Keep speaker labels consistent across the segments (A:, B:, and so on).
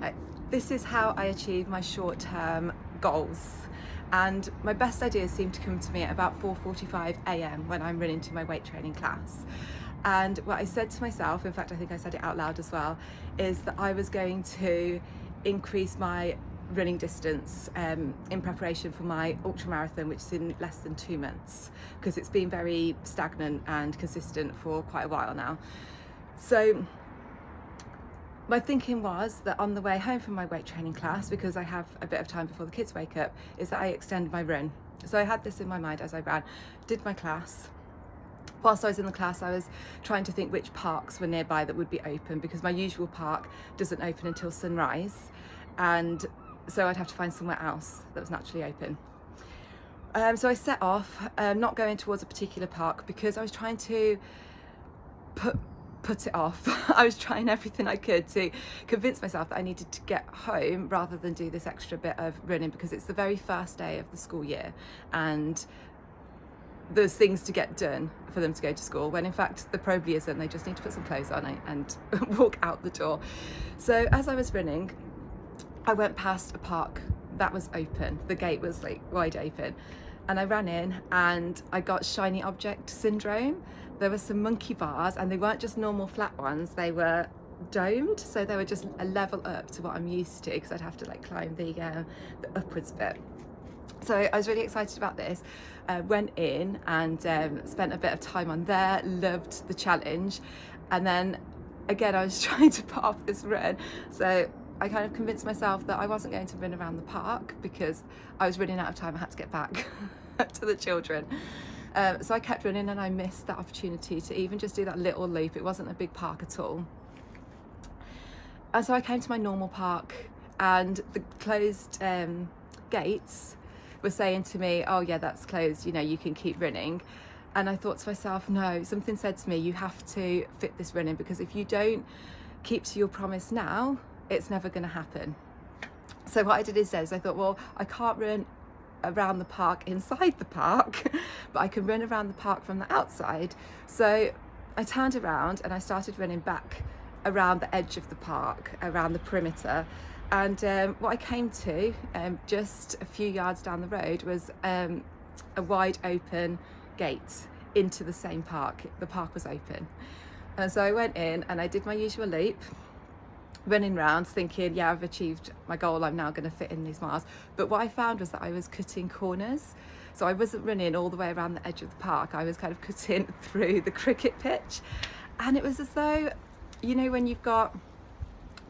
A: I- This is how I achieve my short-term goals. And my best ideas seem to come to me at about 4:45 a.m. when I'm running to my weight training class. And what I said to myself, in fact, I think I said it out loud as well, is that I was going to increase my running distance in preparation for my ultramarathon, which is in less than 2 months, because it's been very stagnant and consistent for quite a while now. So my thinking was that on the way home from my weight training class, because I have a bit of time before the kids wake up, is that I extend my run. So I had this in my mind as I ran, did my class. Whilst I was in the class, I was trying to think which parks were nearby that would be open, because my usual park doesn't open until sunrise. And so I'd have to find somewhere else that was naturally open. So I set off, not going towards a particular park, because I was trying to put it off. I was trying everything I could to convince myself that I needed to get home rather than do this extra bit of running, because it's the very first day of the school year and there's things to get done for them to go to school, when in fact there probably isn't. They just need to put some clothes on and walk out the door. So as I was running, I went past a park that was open. The gate was like wide open, and I ran in and I got shiny object syndrome. There were some monkey bars, and they weren't just normal flat ones, they were domed, so they were just a level up to what I'm used to, because I'd have to like climb the upwards bit. So I was really excited about this. Went in and spent a bit of time on there, loved the challenge. And then again, I was trying to put off this run. So I kind of convinced myself that I wasn't going to run around the park because I was running out of time. I had to get back to the children. So I kept running, and I missed that opportunity to even just do that little loop. It wasn't a big park at all. And so I came to my normal park, and the closed gates were saying to me, oh yeah, that's closed, you know, you can keep running. And I thought to myself, no, something said to me, you have to fit this running, because if you don't keep to your promise now, it's never going to happen. So what I did instead is I thought, well, I can't run around the park inside the park, but I can run around the park from the outside. So I turned around and I started running back around the edge of the park, around the perimeter. And what I came to just a few yards down the road was a wide open gate into the same park. The park was open. And so I went in and I did my usual loop, running round thinking, yeah, I've achieved my goal, I'm now going to fit in these miles. But what I found was that I was cutting corners. So I wasn't running all the way around the edge of the park, I was kind of cutting through the cricket pitch. And it was as though, you know, when you've got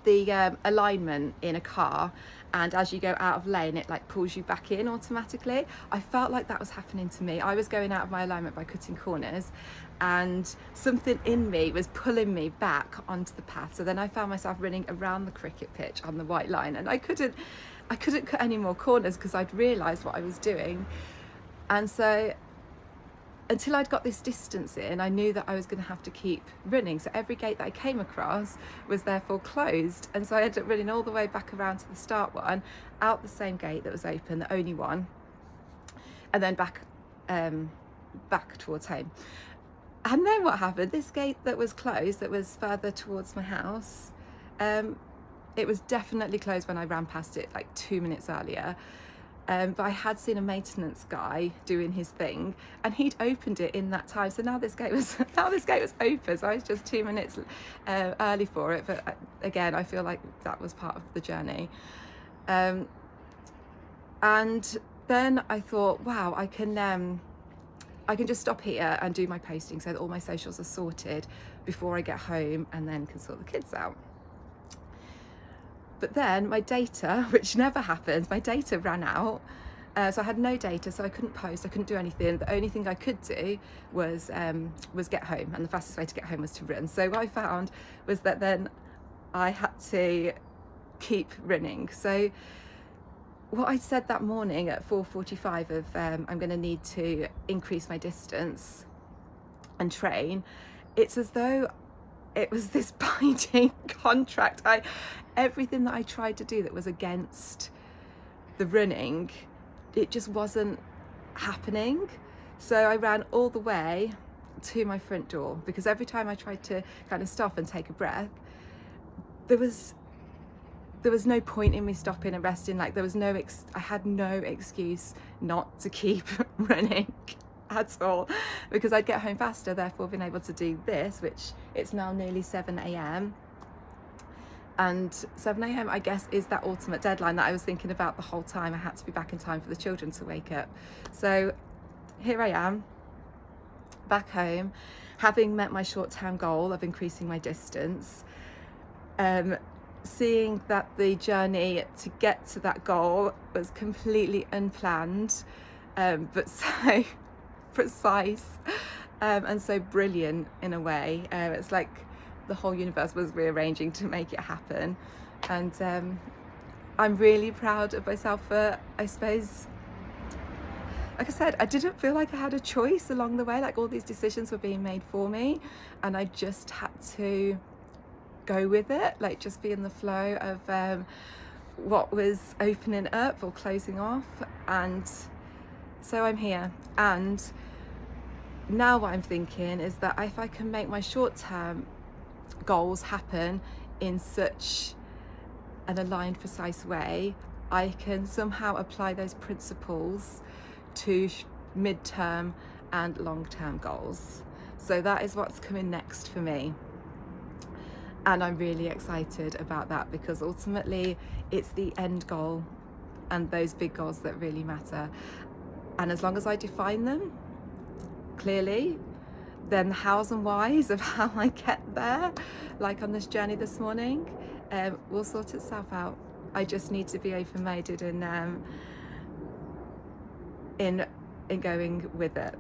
A: the alignment in a car, and as you go out of lane it like pulls you back in automatically. I felt like that was happening to me. I was going out of my alignment by cutting corners, and something in me was pulling me back onto the path. So then I found myself running around the cricket pitch on the white line, and I couldn't cut any more corners because I'd realised what I was doing. And so until I'd got this distance in, I knew that I was going to have to keep running. So every gate that I came across was therefore closed. And so I ended up running all the way back around to the start one, out the same gate that was open, the only one, and then back towards home. And then what happened? This gate that was closed, that was further towards my house, it was definitely closed when I ran past it like 2 minutes earlier. But I had seen a maintenance guy doing his thing, and he'd opened it in that time. So now this gate was open. So I was just 2 minutes early for it. But again, I feel like that was part of the journey. And then I thought, wow, I can just stop here and do my posting so that all my socials are sorted before I get home, and then can sort the kids out. But then my data, which never happens, my data ran out. So I had no data, so I couldn't post, I couldn't do anything. The only thing I could do was get home, and the fastest way to get home was to run. So what I found was that then I had to keep running. So what I said that morning at 4:45 of I'm going to need to increase my distance and train, it's as though it was this binding contract. Everything that I tried to do that was against the running, it just wasn't happening. So I ran all the way to my front door, because every time I tried to kind of stop and take a breath, there was there was no point in me stopping and resting. Like, there was no I had no excuse not to keep running at all, because I'd get home faster, therefore being able to do this, which it's now nearly 7 a.m. and 7 a.m. I guess is that ultimate deadline that I was thinking about the whole time. I had to be back in time for the children to wake up. So here I am, back home, having met my short-term goal of increasing my distance, seeing that the journey to get to that goal was completely unplanned, but so precise, and so brilliant in a way. It's like the whole universe was rearranging to make it happen. And I'm really proud of myself for, I suppose, like I said, I didn't feel like I had a choice along the way. Like, all these decisions were being made for me, and I just had to go with it, like just be in the flow of what was opening up or closing off. And so I'm here, and now what I'm thinking is that if I can make my short-term goals happen in such an aligned, precise way, I can somehow apply those principles to mid-term and long-term goals. So that is what's coming next for me. And I'm really excited about that, because ultimately it's the end goal and those big goals that really matter. And as long as I define them clearly, then the hows and whys of how I get there, like on this journey this morning, will sort itself out. I just need to be open-minded in going with it.